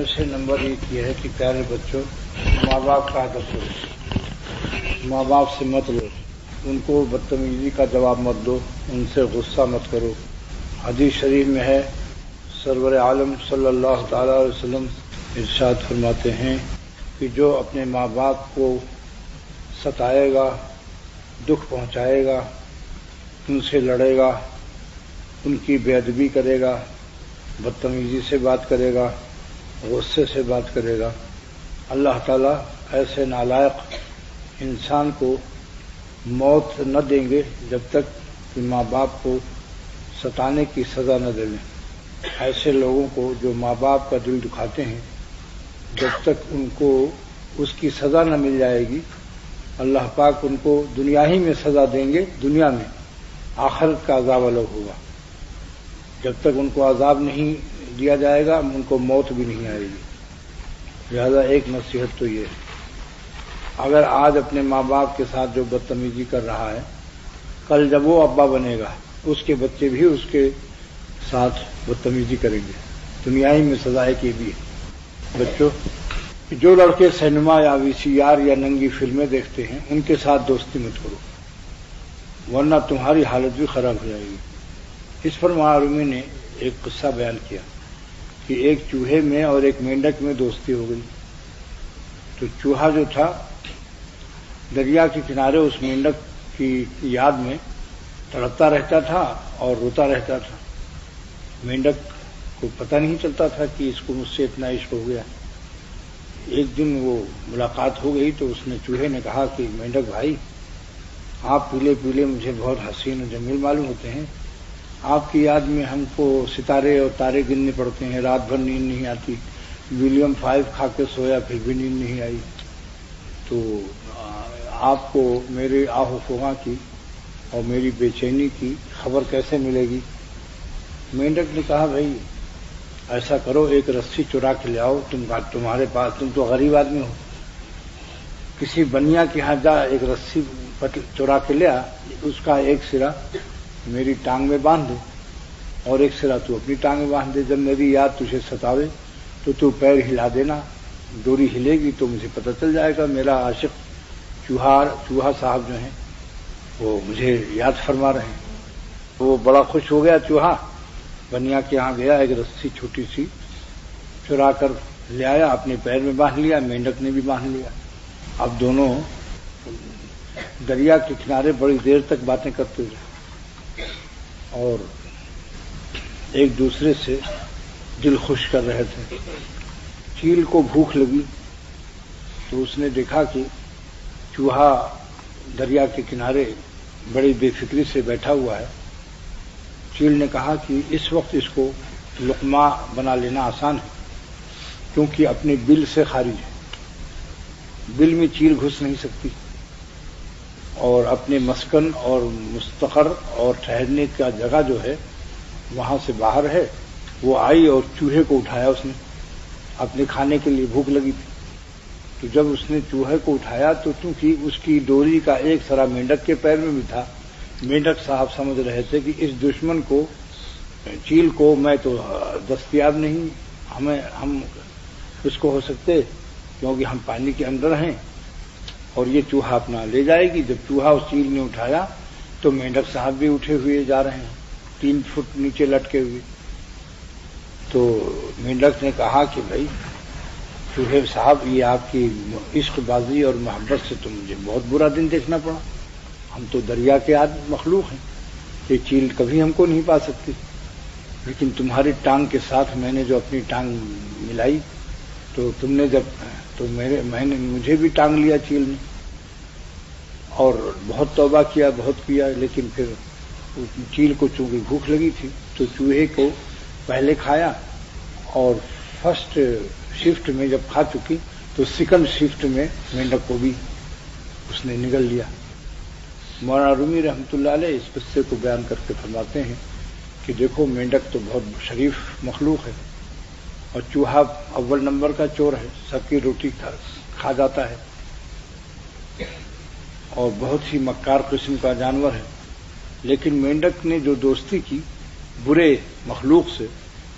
میں سے نمبر ایک یہ ہے کہ پیارے بچوں، ماں باپ کا ادب کرو، ماں باپ سے مت لو، ان کو بدتمیزی کا جواب مت دو، ان سے غصہ مت کرو۔ حدیث شریف میں ہے، سرور عالم صلی اللہ تعالی علیہ وسلم ارشاد فرماتے ہیں کہ جو اپنے ماں باپ کو ستائے گا، دکھ پہنچائے گا، ان سے لڑے گا، ان کی بے ادبی کرے گا، بدتمیزی سے بات کرے گا، غصے سے بات کرے گا، اللہ تعالیٰ ایسے نالائق انسان کو موت نہ دیں گے جب تک کہ ماں باپ کو ستانے کی سزا نہ دیں۔ ایسے لوگوں کو جو ماں باپ کا دل دکھاتے ہیں، جب تک ان کو اس کی سزا نہ مل جائے گی، اللہ پاک ان کو دنیا ہی میں سزا دیں گے، دنیا میں، آخرت کا عذاب الگ ہوگا۔ جب تک ان کو عذاب نہیں دیا جائے گا، ان کو موت بھی نہیں آئے گی۔ لہذا ایک نصیحت تو یہ ہے، اگر آج اپنے ماں باپ کے ساتھ جو بدتمیزی کر رہا ہے، کل جب وہ ابا بنے گا، اس کے بچے بھی اس کے ساتھ بدتمیزی کریں گے، دنیا ہی میں سزا ہے کہ بھی ہے۔ بچوں، جو لڑکے سینما یا وی سی آر یا ننگی فلمیں دیکھتے ہیں، ان کے ساتھ دوستی مت کرو، ورنہ تمہاری حالت بھی خراب ہو جائے گی۔ اس پر معرومی نے ایک قصہ بیان کیا کہ ایک چوہے میں اور ایک مینڈک میں دوستی ہو گئی۔ تو چوہا جو تھا دریا کے کنارے اس مینڈک کی یاد میں تڑپتا رہتا تھا اور روتا رہتا تھا۔ مینڈک کو پتہ نہیں چلتا تھا کہ اس کو مجھ سے اتنا عشق ہو گیا۔ ایک دن وہ ملاقات ہو گئی تو اس نے چوہے نے کہا کہ مینڈک بھائی، آپ پیلے پیلے مجھے بہت حسین و جمیل معلوم ہوتے ہیں، آپ کی یاد میں ہم کو ستارے اور تارے گننے پڑتے ہیں، رات بھر نیند نہیں آتی، ویلیم 5 کھا کے سویا پھر بھی نیند نہیں آئی، تو آپ کو میرے آہ و فغاں کی اور میری بے چینی کی خبر کیسے ملے گی؟ مینڈک نے کہا بھائی ایسا کرو، ایک رسی چرا کے لے آؤ، تمہارے پاس، تم تو غریب آدمی ہو، کسی بنیا کے ہاں جا، ایک رسی چرا کے لے آ، اس کا ایک سرا میری ٹانگ میں باندھ دے اور ایک سرا تو اپنی ٹانگ میں باندھ دے، جب میری یاد تجھے ستاوے تو پیر ہلا دینا، ڈوری ہلے گی تو مجھے پتہ چل جائے گا میرا عاشق چوہا صاحب جو ہیں وہ مجھے یاد فرما رہے ہیں۔ وہ بڑا خوش ہو گیا چوہا، بنیا کے ہاں گیا، ایک رسی چھوٹی سی چرا کر لے آیا، اپنے پیر میں باندھ لیا، مینڈک نے بھی باندھ لیا۔ اب دونوں دریا کے کنارے بڑی دیر تک باتیں کرتے رہے اور ایک دوسرے سے دل خوش کر رہے تھے۔ چیل کو بھوک لگی تو اس نے دیکھا کہ چوہا دریا کے کنارے بڑی بے فکری سے بیٹھا ہوا ہے۔ چیل نے کہا کہ اس وقت اس کو لقمہ بنا لینا آسان ہے، کیونکہ اپنے بل سے خارج ہے، بل میں چیل گھس نہیں سکتی، اور اپنے مسکن اور مستقر اور ٹھہرنے کا جگہ جو ہے وہاں سے باہر ہے۔ وہ آئی اور چوہے کو اٹھایا، اس نے اپنے کھانے کے لیے بھوک لگی تھی، تو جب اس نے چوہے کو اٹھایا تو چونکہ اس کی ڈوری کا ایک سرا مینڈک کے پیر میں بھی تھا، مینڈک صاحب سمجھ رہے تھے کہ اس دشمن کو، چیل کو میں تو دستیاب نہیں، ہم اس کو ہو سکتے کیونکہ ہم پانی کے اندر ہیں اور یہ چوہا اپنا لے جائے گی۔ جب چوہا اس چیل نے اٹھایا تو مینڈک صاحب بھی اٹھے ہوئے جا رہے ہیں، 3 فٹ نیچے لٹکے ہوئے۔ تو مینڈک نے کہا کہ بھائی چوہے صاحب، یہ آپ کی عشق بازی اور محبت سے تو مجھے بہت برا دن دیکھنا پڑا، ہم تو دریا کے مخلوق ہیں، یہ چیل کبھی ہم کو نہیں پا سکتی، لیکن تمہاری ٹانگ کے ساتھ میں نے جو اپنی ٹانگ ملائی تو تم نے مجھے بھی ٹانگ لیا چیل نے، اور بہت توبہ کیا، بہت کیا، لیکن پھر چیل کو چونکہ بھوک لگی تھی تو چوہے کو پہلے کھایا، اور فرسٹ شفٹ میں جب کھا چکی تو سیکنڈ شفٹ میں مینڈک کو بھی اس نے نگل لیا۔ مولانا رومی رحمۃ اللہ علیہ اس قصے کو بیان کر کے فرماتے ہیں کہ دیکھو مینڈک تو بہت شریف مخلوق ہے اور چوہا اول نمبر کا چور ہے، سب کی روٹی کھا جاتا ہے اور بہت ہی مکار قسم کا جانور ہے، لیکن مینڈک نے جو دوستی کی برے مخلوق سے،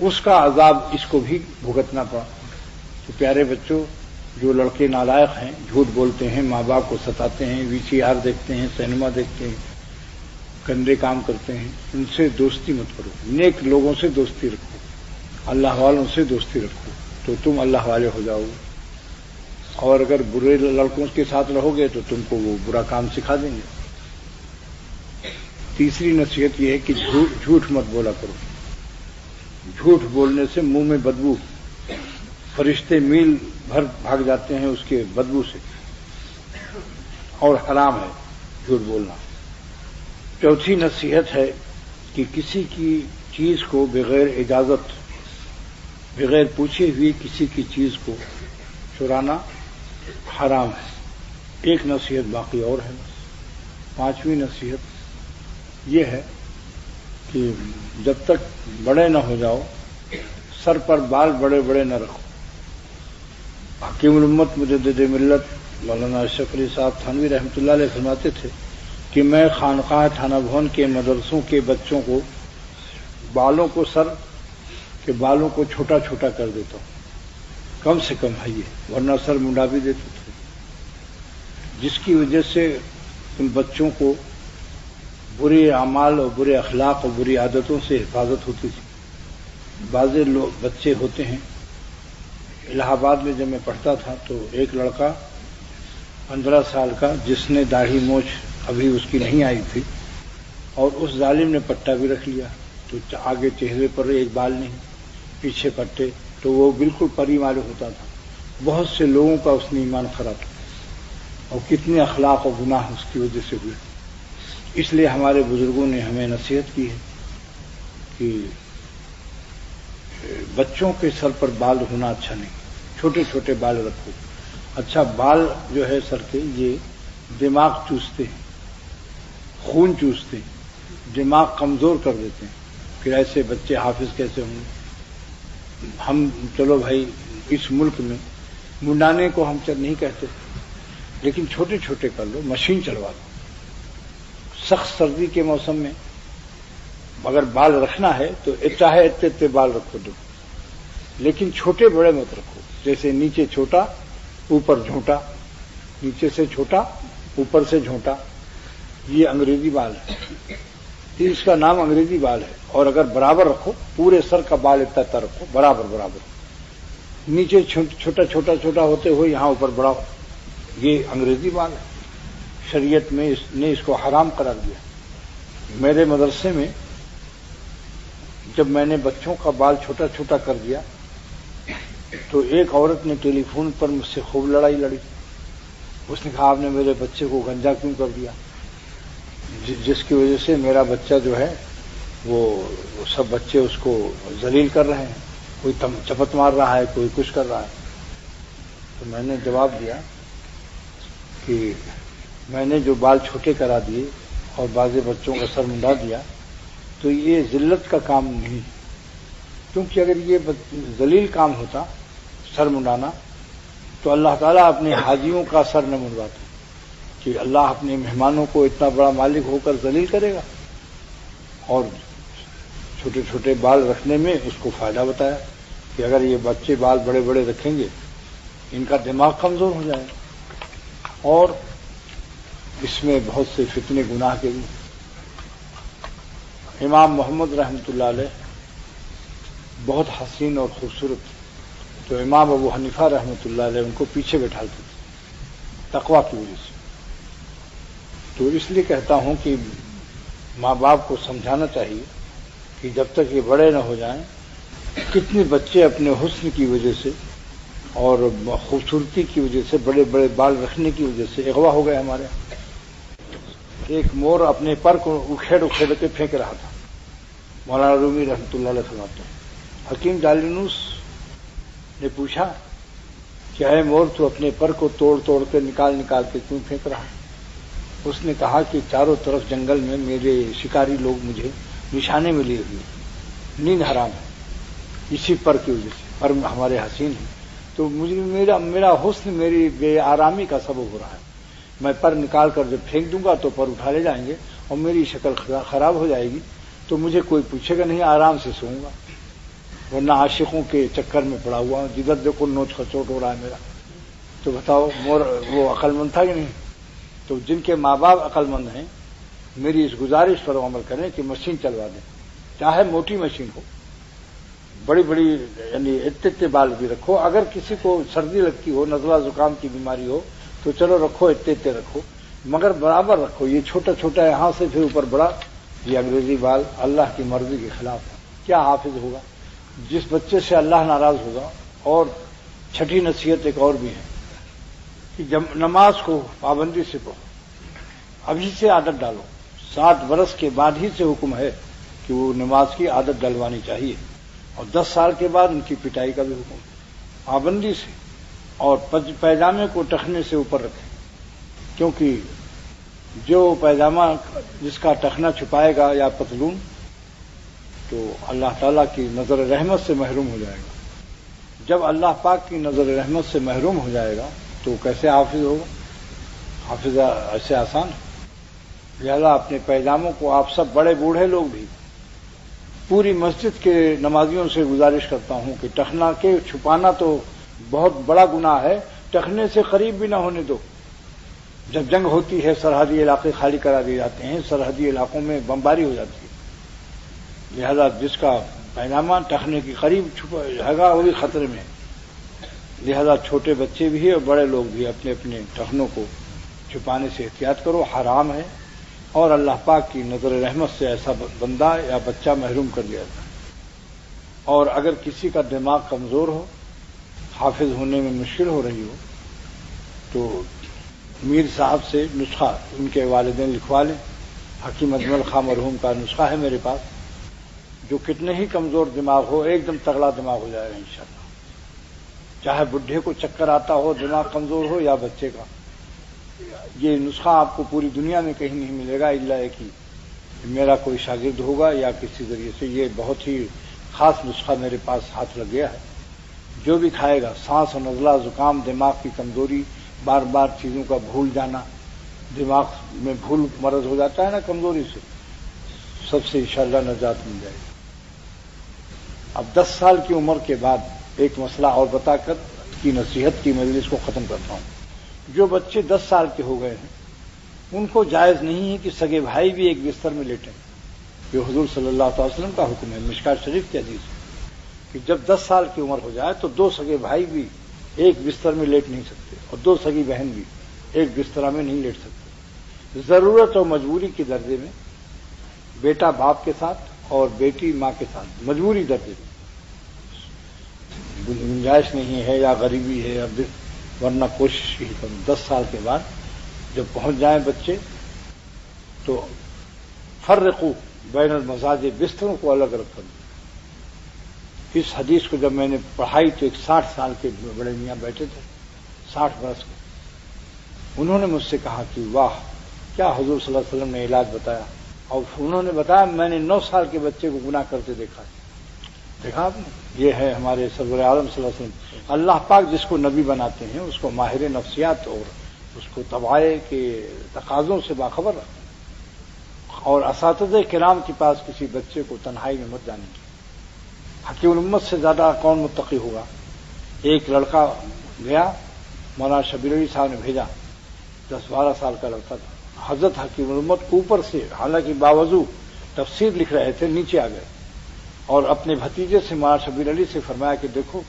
اس کا عذاب اس کو بھی بھگتنا پڑا۔ تو پیارے بچوں، جو لڑکے نالائق ہیں، جھوٹ بولتے ہیں، ماں باپ کو ستاتے ہیں، VCR دیکھتے ہیں، سینما دیکھتے ہیں، گندے کام کرتے ہیں، ان سے دوستی مت کرو، نیک لوگوں سے دوستی رکھو، اللہ والوں سے دوستی رکھو تو تم اللہ والے ہو جاؤ گے، اور اگر برے لڑکوں کے ساتھ رہو گے تو تم کو وہ برا کام سکھا دیں گے۔ تیسری نصیحت یہ ہے کہ جھوٹ مت بولا کرو، جھوٹ بولنے سے منہ میں بدبو، فرشتے میل بھر بھاگ جاتے ہیں اس کے بدبو سے، اور حرام ہے جھوٹ بولنا۔ چوتھی نصیحت ہے کہ کسی کی چیز کو بغیر اجازت، بغیر پوچھے ہوئے کسی کی چیز کو چرانا حرام ہے۔ ایک نصیحت باقی اور ہے۔ پانچویں نصیحت یہ ہے کہ جب تک بڑے نہ ہو جاؤ سر پر بال بڑے بڑے نہ رکھو۔ حکیم الامت مجدد ملت مولانا اشرف علی صاحب تھانوی رحمۃ اللہ علیہ فرماتے تھے کہ میں خانقاہ تھانہ بھون کے مدرسوں کے بچوں کو بالوں کو، سر کے بالوں کو چھوٹا چھوٹا کر دیتا ہوں، کم سے کم ہے یہ، ورنہ سر منڈا بھی دیتے تھے، جس کی وجہ سے ان بچوں کو برے اعمال اور برے اخلاق اور بری عادتوں سے حفاظت ہوتی تھی۔ بعض بچے ہوتے ہیں، الہ آباد میں جب میں پڑھتا تھا تو ایک لڑکا 15 سال کا جس نے داڑھی موچھ ابھی اس کی نہیں آئی تھی، اور اس ظالم نے پٹا بھی رکھ لیا، تو آگے چہرے پر ایک بال نہیں، پیچھے پٹے، تو وہ بالکل پری معلوم ہوتا تھا۔ بہت سے لوگوں کا اس نے ایمان خراب کیا، اور کتنے اخلاق و گناہ اس کی وجہ سے ہوئے۔ اس لیے ہمارے بزرگوں نے ہمیں نصیحت کی ہے کہ بچوں کے سر پر بال ہونا اچھا نہیں، چھوٹے چھوٹے بال رکھو۔ اچھا، بال جو ہے سر کے یہ دماغ چوستے ہیں، خون چوستے ہیں، دماغ کمزور کر دیتے ہیں، پھر ایسے بچے حافظ کیسے ہوں گے؟ ہم چلو بھائی اس ملک میں منڈانے کو ہم نہیں کہتے، لیکن چھوٹے چھوٹے کر لو، مشین چلوا دو۔ سخت سردی کے موسم میں اگر بال رکھنا ہے تو چاہے اتنے بال رکھو دو، لیکن چھوٹے بڑے مت رکھو، جیسے نیچے چھوٹا اوپر جھونٹا، نیچے سے چھوٹا اوپر سے جھونٹا، یہ انگریزی بال ہے، اس کا نام انگریزی بال ہے۔ اور اگر برابر رکھو، پورے سر کا بال اتنا رکھو، برابر برابر، نیچے چھوٹا چھوٹا چھوٹا ہوتے ہوئے یہاں اوپر بڑا ہو، یہ انگریزی بال ہے۔ شریعت میں نے اس کو حرام قرار دیا۔ میرے مدرسے میں جب میں نے بچوں کا بال چھوٹا چھوٹا کر دیا تو ایک عورت نے ٹیلی فون پر مجھ سے خوب لڑائی لڑی۔ اس نے کہا آپ نے میرے بچے کو گنجا کیوں کر دیا، جس کی وجہ سے میرا بچہ جو ہے وہ سب بچے اس کو ذلیل کر رہے ہیں، کوئی چپت مار رہا ہے، کوئی کچھ کر رہا ہے۔ تو میں نے جواب دیا کہ میں نے جو بال چھوٹے کرا دیے اور بعض بچوں کا سر منڈا دیا تو یہ ذلت کا کام نہیں، کیونکہ اگر یہ ذلیل کام ہوتا سر منڈانا تو اللہ تعالیٰ اپنے حاجیوں کا سر نہ منڈواتا، کہ اللہ اپنے مہمانوں کو اتنا بڑا مالک ہو کر ذلیل کرے گا۔ اور چھوٹے چھوٹے بال رکھنے میں اس کو فائدہ بتایا کہ اگر یہ بچے بال بڑے بڑے رکھیں گے ان کا دماغ کمزور ہو جائے گا، اور اس میں بہت سے فتنے گناہ کے بھی۔ امام محمد رحمۃ اللہ علیہ بہت حسین اور خوبصورت، تو امام ابو حنیفہ رحمۃ اللہ علیہ ان کو پیچھے بٹھاتے تھے تقویٰ کی وجہ سے۔ تو اس لیے کہتا ہوں کہ ماں باپ کو سمجھانا چاہیے کہ جب تک یہ بڑے نہ ہو جائیں، کتنے بچے اپنے حسن کی وجہ سے اور خوبصورتی کی وجہ سے، بڑے بڑے بال رکھنے کی وجہ سے اغوا ہو گئے ہمارے یہاں۔ ایک مور اپنے پر کو اکھیڑ اکھیڑ کے پھینک رہا تھا، مولانا رومی رحمۃ اللہ علیہ فرماتے ہیں۔ حکیم جالینوس نے پوچھا کہ اے مور تو اپنے پر کو توڑ توڑ کے نکال کے کیوں پھینک رہا ہے؟ اس نے کہا کہ چاروں طرف جنگل میں میرے شکاری لوگ مجھے نشانے میں لیے ہوئے، نیند حرام ہے اسی پر کی وجہ سے، پر ہمارے حسین ہیں، تو مجھے میرا حسن میری بے آرامی کا سبب ہو رہا ہے۔ میں پر نکال کر جب پھینک دوں گا تو پر اٹھا لے جائیں گے اور میری شکل خراب ہو جائے گی، تو مجھے کوئی پوچھے گا نہیں، آرام سے سوؤں گا۔ ورنہ عاشقوں کے چکر میں پڑا ہوا ہوں، جدھر دیکھو نوچ کھچوٹ ہو رہا ہے میرا. تو بتاؤ وہ عقل مند تھا کہ نہیں؟ تو جن کے ماں باپ عقل مند ہیں، میری اس گزارش پر عمل کریں کہ مشین چلوا دیں، چاہے موٹی مشین ہو، بڑی بڑی یعنی اتنے بال بھی رکھو. اگر کسی کو سردی لگتی ہو، نزلہ زکام کی بیماری ہو تو چلو رکھو، اتنے رکھو، مگر برابر رکھو. یہ چھوٹا چھوٹا یہاں سے پھر اوپر بڑا، یہ انگریزی بال اللہ کی مرضی کے خلاف ہے. کیا حافظ ہوگا؟ جس بچے سے اللہ ناراض ہوگا. اور چھٹی نصیحت ایک اور بھی ہے کہ جب نماز کو پابندی سے پڑھو، ابھی سے عادت ڈالو. 60 برس کے بعد ہی سے حکم ہے کہ وہ نماز کی عادت ڈلوانی چاہیے، اور 10 سال کے بعد ان کی پٹائی کا بھی حکم ہے. پابندی سے، اور پیجامے کو ٹخنے سے اوپر رکھیں، کیونکہ جو پیجامہ جس کا ٹخنا چھپائے گا یا پتلون، تو اللہ تعالیٰ کی نظر رحمت سے محروم ہو جائے گا. جب اللہ پاک کی نظر رحمت سے محروم ہو جائے گا تو کیسے حافظ ہوگا؟ حافظ ایسے آسان ہے. لہذا اپنے پیجاموں کو آپ سب بڑے بوڑھے لوگ بھی، پوری مسجد کے نمازیوں سے گزارش کرتا ہوں کہ ٹخنا کے چھپانا تو بہت بڑا گناہ ہے، ٹخنے سے قریب بھی نہ ہونے دو. جب جنگ ہوتی ہے سرحدی علاقے خالی کرا دیے جاتے ہیں، سرحدی علاقوں میں بمباری ہو جاتی ہے. لہذا جس کا پیجامہ ٹخنے کے قریب چھپا گا وہ بھی خطرے میں. لہذا چھوٹے بچے بھی اور بڑے لوگ بھی اپنے اپنے ٹخنوں کو چھپانے سے احتیاط کرو، حرام ہے. اور اللہ پاک کی نظر رحمت سے ایسا بندہ یا بچہ محروم کر دیا جاتا ہے. اور اگر کسی کا دماغ کمزور ہو، حافظ ہونے میں مشکل ہو رہی ہو، تو میر صاحب سے نسخہ ان کے والدین لکھوا لیں. حکیم اجمل خان مرحوم کا نسخہ ہے میرے پاس، جو کتنے ہی کمزور دماغ ہو ایک دم تگڑا دماغ ہو جائے گا انشاءاللہ. چاہے بڈھے کو چکر آتا ہو، دماغ کمزور ہو، یا بچے کا. یہ نسخہ آپ کو پوری دنیا میں کہیں نہیں ملے گا الا ایک ہی، میرا کوئی شاگرد ہوگا یا کسی ذریعے سے. یہ بہت ہی خاص نسخہ میرے پاس ہاتھ لگ گیا ہے. جو بھی کھائے گا، سانس اور نزلہ زکام، دماغ کی کمزوری، بار بار چیزوں کا بھول جانا، دماغ میں بھول مرض ہو جاتا ہے نا کمزوری سے، سب سے انشاءاللہ نجات مل جائے گی. اب 10 سال کی عمر کے بعد ایک مسئلہ اور بتا کر کی نصیحت کی مجلس کو ختم کرتا ہوں. جو بچے 10 سال کے ہو گئے ہیں ان کو جائز نہیں ہے کہ سگے بھائی بھی ایک بستر میں لیٹیں. یہ حضور صلی اللہ علیہ وسلم کا حکم ہے، مشکات شریف کی حدیث ہے کہ جب 10 سال کی عمر ہو جائے تو 2 سگے بھائی بھی ایک بستر میں لیٹ نہیں سکتے، اور 2 سگی بہن بھی ایک بستر میں نہیں لیٹ سکتے. ضرورت اور مجبوری کے درجے میں بیٹا باپ کے ساتھ اور بیٹی ماں کے ساتھ، مجبوری درجے میں. گنجائش نہیں ہے یا غریبی ہے، اب ورنہ کوشش ہی کروں 10 سال کے بعد جب پہنچ جائیں بچے تو فرقو بین المزاج، بستروں کو الگ رکھ دیں. اس حدیث کو جب میں نے پڑھائی تو ایک 60 سال کے بڑے میاں بیٹھے تھے، 60 برس کے. انہوں نے مجھ سے کہا کہ واہ کیا حضور صلی اللہ علیہ وسلم نے علاج بتایا. اور انہوں نے بتایا میں نے 9 سال کے بچے کو گناہ کرتے دیکھا آپ نے. یہ ہے ہمارے سرور عالم صلی اللہ علیہ وسلم. اللہ پاک جس کو نبی بناتے ہیں اس کو ماہر نفسیات اور اس کو طبائع کے تقاضوں سے باخبر رکھتے ہیں. اور اساتذہ کرام کے پاس کسی بچے کو تنہائی میں مت جانے کی. حکیم الامت سے زیادہ کون متقی ہوگا؟ ایک لڑکا گیا، مولانا شبیر علی صاحب نے بھیجا، 10-12 سال کا لڑکا تھا. حضرت حکیم الامت اوپر سے حالانکہ باوضو تفسیر لکھ رہے تھے، نیچے آ گئے اور اپنے بھتیجے سے مولانا شبیر علی سے فرمایا کہ دیکھو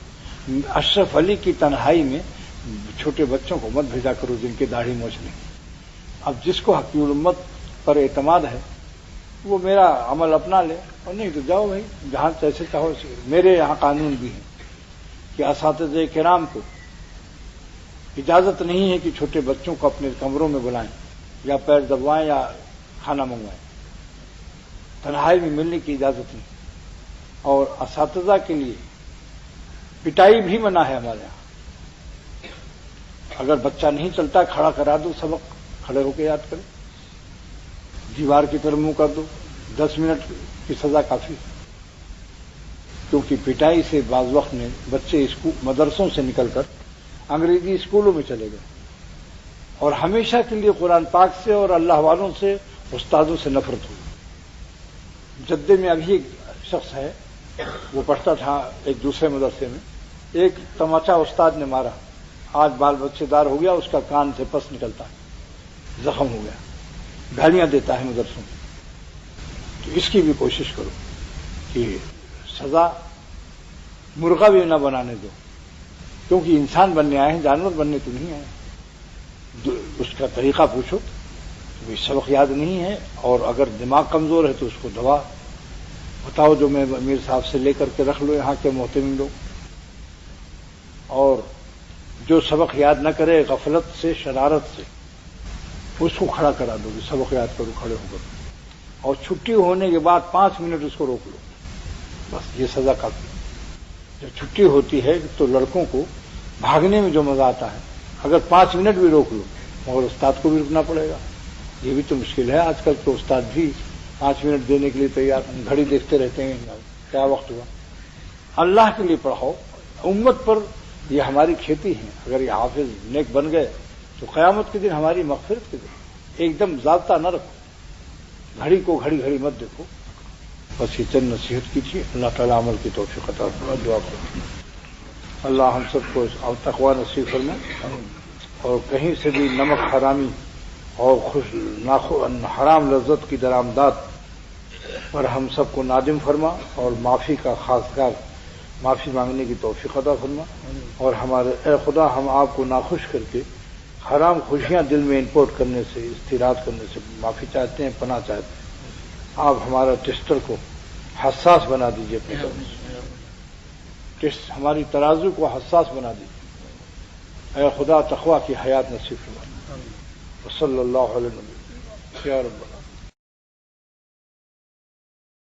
اشرف علی کی تنہائی میں چھوٹے بچوں کو مت بھیجا کرو جن کے داڑھی موچھ نہیں. اب جس کو حکیم الامت پر اعتماد ہے وہ میرا عمل اپنا لے، اور نہیں تو جاؤ بھائی جہاں جیسے چاہو. میرے یہاں قانون بھی ہے کہ اساتذہ کرام کو اجازت نہیں ہے کہ چھوٹے بچوں کو اپنے کمروں میں بلائیں یا پیر دبوائیں یا کھانا منگوائیں. تنہائی میں ملنے کی اجازت نہیں. اور اساتذہ کے لیے پٹائی بھی منع ہے ہمارے یہاں. اگر بچہ نہیں چلتا کھڑا کرا دو، سبق کھڑے ہو کے یاد کرے، دیوار کی طرف منہ کر دو، 10 منٹ کی سزا کافی ہے. کیونکہ پٹائی سے بعض وقت میں بچے مدرسوں سے نکل کر انگریزی اسکولوں میں چلے گئے اور ہمیشہ کے لیے قرآن پاک سے اور اللہ والوں سے، استادوں سے نفرت ہوئی. جدے میں ابھی ایک شخص ہے وہ پڑھتا تھا ایک دوسرے مدرسے میں، ایک تماچا استاد نے مارا، آج بال بچے دار ہو گیا، اس کا کان سے پس نکلتا ہے، زخم ہو گیا، گالیاں دیتا ہے مدرسوں میں۔ تو اس کی بھی کوشش کرو کہ سزا مرغا بھی نہ بنانے دو، کیونکہ انسان بننے آئے ہیں، جانور بننے تو نہیں آئے۔ اس کا طریقہ پوچھو، کوئی سبق یاد نہیں ہے، اور اگر دماغ کمزور ہے تو اس کو دوا بتاؤ جو میں امیر صاحب سے لے کر کے رکھ لو یہاں کے محتمم لوگ۔ اور جو سبق یاد نہ کرے غفلت سے، شرارت سے، اس کو کھڑا کرا دو کہ سبق یاد کرو، کھڑے ہو کر، اور چھٹی ہونے کے بعد 5 منٹ اس کو روک لو، بس یہ سزا کافی۔ جب چھٹی ہوتی ہے تو لڑکوں کو بھاگنے میں جو مزہ آتا ہے، اگر 5 منٹ بھی روک لو، مگر استاد کو بھی رکنا پڑے گا، یہ بھی تو مشکل ہے۔ آج کل کے استاد بھی 5 منٹ دینے کے لیے تیار، گھڑی دیکھتے رہتے ہیں کیا وقت ہوا۔ اللہ کے لیے پڑھاؤ، امت پر یہ ہماری کھیتی ہے، اگر یہ حافظ نیک بن گئے تو قیامت کے دن ہماری مغفرت کے دن ایک دم ضابطہ نہ رکھو، گھڑی کو گھڑی گھڑی مت دیکھو۔ بس یہ چند نصیحت کی تھی، اللہ تعالیٰ عمل کی توفیق عطا فرمائے، دعا کرو اللہ ہم سب کو تقویٰ نصیب فرمائے، اور کہیں سے بھی نمک حرامی اور حرام لذت کی درآمدات پر ہم سب کو نادم فرما، اور معافی کا خاص معافی مانگنے کی توفیق عطا فرما، اور ہمارے اے خدا ہم آپ کو ناخوش کر کے حرام خوشیاں دل میں امپورٹ کرنے سے، استیراد کرنے سے معافی چاہتے ہیں، پناہ چاہتے ہیں۔ آپ ہمارا ٹیسٹر کو حساس بنا دیجیے اپنے طرف سے، ہماری ترازو کو حساس بنا دیجیے، اے خدا تقویٰ کی حیات نصیب فرما، صلی اللہ علیہ وسلم یا رب۔